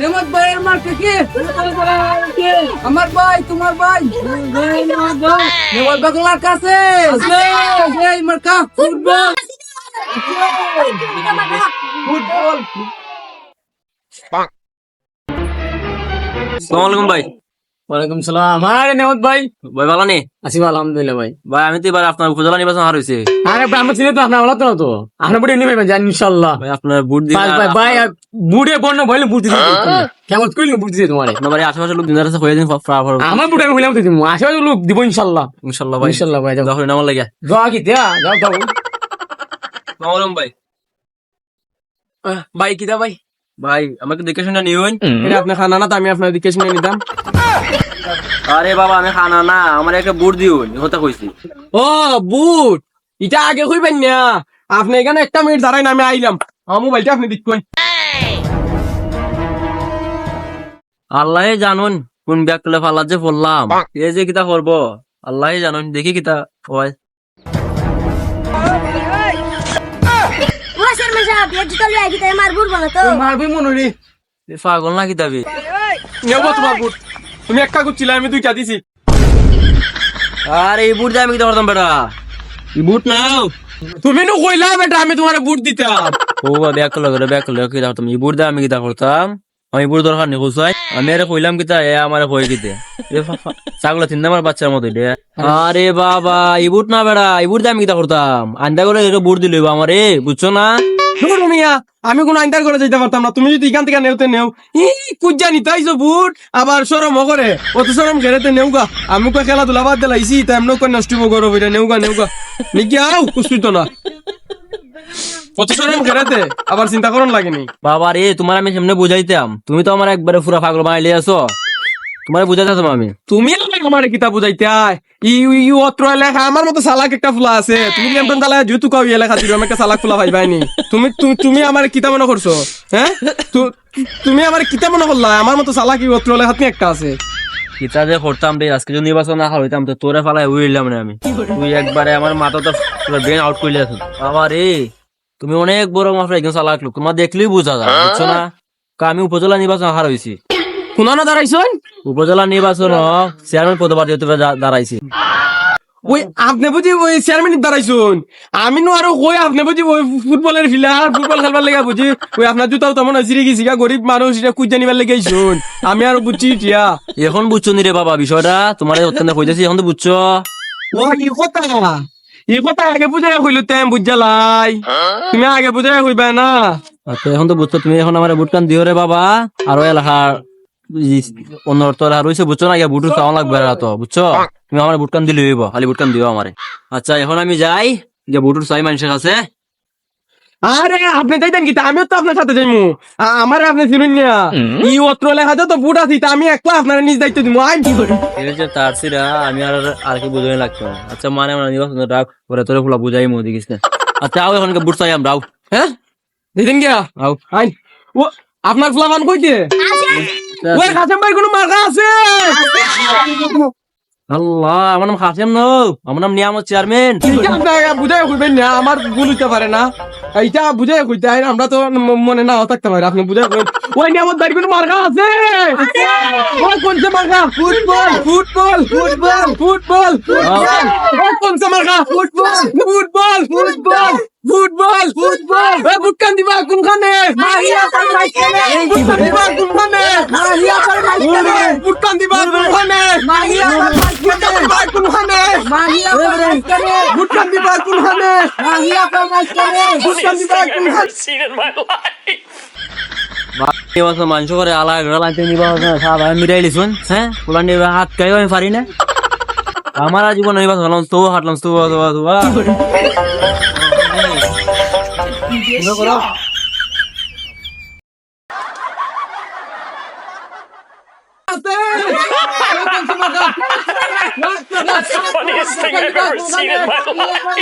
নেমত ভাইয়ের মার্কা কি? আমার ভাই, তোমার ভাই। নেমত বাংলার কাছে এই মার্কা ফুটবল। ফুটবল। আসসালামু আলাইকুম ভাই। ওয়ালাইকুম সালাম। আরে নেমত ভাই, ভাই ভালো নেই? আছি আলহামদুলিল্লাহ ভাই। ভাই আমি তো এবার আপনার উপজেলা নির্বাচন হার হয়েছে। আরে ভাই আমরা চিনি তো আপনার ওলা তো আমরা বুড়ি নিবে ভাই জানি ইনশাআল্লাহ। ভাই আপনার বুট দিন। ভাই ভাই ভাই বুড়ে বন্য বলে বুঝ দিছি কেমন কইলি বুঝ দিছি তোমারে। আপনার বাড়ি আশেপাশে লোক দিনার আছে হয়ে দিন আমার বুড়ে আমি হইলাম তো দিমু আশেপাশে লোক দিব ইনশাআল্লাহ। ইনশাআল্লাহ ভাই। ইনশাআল্লাহ ভাই যাও। যখন নাম লাগে। যাও কি দিয়া যাও যাও। আসসালামু আলাইকুম ভাই। ভাই কিদা ভাই? ভাই আমাকে দেখে শুনে নিউন। এটা আপনি খানা না তো আমি আপনার দিকে শুনে নিতাম। আরে বাবা আমি খানা না, আমার একটা বুট দিউন কথা কইছি। ও বুট এটা আগে কইবেন না, আপনি এখানে একটা মিনিট দাঁড়াই না আমি আইলাম। আমার মোবাইলটা আপনি দিচ্ছেন। আল্লাহই জানুন কোন ব্যাগগুলো ফালার যে পড়লাম, এই যে কিতা করবো আল্লাহই জানুন। দেখি কিতা হয়। মারবি মনে রে এ পাগল না কিতাবি। নেবো তোমার বুট, তুমি একটা করছিলে আমি দুইটা দিছি। আরে এই বুট দিয়ে আমি কিতা করতাম বেটা? এই বুট নাও। তুমি নো কইলা বেটা আমি তোমার বুট দিতাম। ও ব্যাগ করলো কিতা করতাম? এই বুট দিয়ে আমি কিতা করতাম? আমি বুট দরকার নেই কোথায়? আমি আরে কইলাম কিতা এ আমারে কই কিতে ছাগলা তিন আমার বাচ্চার মতো এটা। আরে বাবা এই বুট না বেড়া, এই বুট দিয়ে আমি কিতা করতাম? আন্দা করে বুট দিল আমারে, বুঝছো না? শুনো মিয়া আমি কোন আইনদার করে যেতে পারতাম না, তুমি যদি এখান থেকে নেওতে নেও ই কুজ্জা নিতাইছো বুট আবার সরম করে অত সরম ঘেরেতে নেউগা। আমি কই খেলাধুলা বাদ দিলাইছি তাই এমন কই নষ্ট করো বইটা নেউগা নিকি আও কুস্তুতো না অত সরম ঘেরেতে আবার চিন্তা করন লাগেনি। বাবা রে তোমার আমি সামনে বুঝাইতাম, তুমি তো আমার একবারে পুরা পাগল বানাইলে আছো। তোমার বুঝাইতাম আমি। তুমি আমার কিতাব বুঝাইতে অত্র এলাকা আমার মতো সালাক একটা ফুলা আছে, তুমি কেমন তালা যেহেতু কাউ এলাকা দিল আমি একটা সালাক ফুলা পাইবাইনি। তুমি তুমি আমার কিতাব মনে করছো? হ্যাঁ তুমি আমার কিতাব মনে করলা আমার মতো সালাক অত্র এলাকা একটা আছে। কিতা যে করতাম রে, আজকে যদি নির্বাচন না হইতাম তো তোরে ফালাই উইলাম না আমি। তুই একবারে আমার মাথা তো পুরো ব্রেন আউট করলে আছো। বাবা রে তুমি অনেক বড় মাফরা একজন চালাক লোক, তোমার দেখলেই বোঝা যায় বুঝছো না? আমি উপজেলা নির্বাচন হার হয়েছি। কোন না দাঁড়াইছন? উপজেলা নির্বাচন চেয়ারম্যান পদবার যেহেতু দাঁড়াইছি। ওই আপনি বুঝি ওই চেয়ারম্যান দাঁড়াইছুন, আমি নো আরো কই আপনি বুঝি ওই ফুটবলের ফিলার ফুটবল খেলবার লেগে বুঝি ওই আপনার জুতাও তেমন হয়েছে গেছি গরিব মানুষ এটা কুজা নিবার লেগে শুন আমি আর বুঝছি ইটিয়া। এখন বুঝছো নি রে বাবা বিষয়টা? তোমার অত্যন্ত কইতেছি এখন তো বুঝছো। ও এই কথা আগে বুঝাই কইলো তেম বুঝালাই, তুমি আগে বুঝাই কইবা না। আচ্ছা এখন তো বুঝছো, তুমি এখন আমার বুট কান দিও রে বাবা। আর ওই এলাকার অন্য তোরা রয়েছে বুঝছো না, বুট চাওয়া লাগবে তো বুঝছো? তুমি আমার বুট কান দিলে হইব, খালি বুট কান দিও আমারে। আচ্ছা এখন আমি যাই, যে বুটুর চাই মানুষের কাছে। আরে আপনি যাইতেন কি? আমিও তো আপনার সাথে যাইমু, আমার আপনি চিনুন না ই অত্র লেখা তো বুট আছি তা আমি একলা আপনার নিজ দায়িত্ব দিব। আই কি করি এই যে তার সিরা আমি আর কি বুঝাই লাগতো না। আচ্ছা মানে আমরা নির্বাচন রাখ পরে তোরে ফুলা বুঝাই মো দেখিস না। আচ্ছা আও এখন বুট চাই আমরা। হ্যাঁ দিতেন গিয়া আও আই ও আপনার ফ্লাভান কইতে ওই কাসেম ভাই কোনো মার্কা আছে? আল্লাহ আমার নাম খাসেম ন, আমার নাম নিয়ামত চেয়ারম্যান। বুঝাই কইবেন না আমার ভুল হইতে পারে না, এইটা বুঝাই কইতে আমরা তো মনে নাও থাকতে পারে আপনি বুঝাই কইবেন। ওই নিয়ামত ভাই কোনো মার্কা আছে? ওই কোনছে মার্কা? ফুটবল ফুটবল ফুটবল ফুটবল ওই কোনছে মার্কা? Football football football football football এ বুটকান দিবা কোনখানে? মাহিয়া পার মাইখানে বুটকান দিবা কোনখানে? মাহিয়া পার মাইখানে বুটকান দিবা কোনখানে? মাহিয়া পার মাইখানে কোনখানে? মাহিয়া পার মাইখানে বুটকান দিবা কোনখানে? মাহিয়া পার মাইখানে বুটকান দিবা কোনখানে? মানুষ করে আলা গলাতে নিবা মিটাই লিছুন। হ্যাঁ পুলান নিবা হাত খাইও আমি পারি না। আমার জীবন নিবা হলাম তো হাঁটলাম তো That's the funniest thing I've ever seen in my life.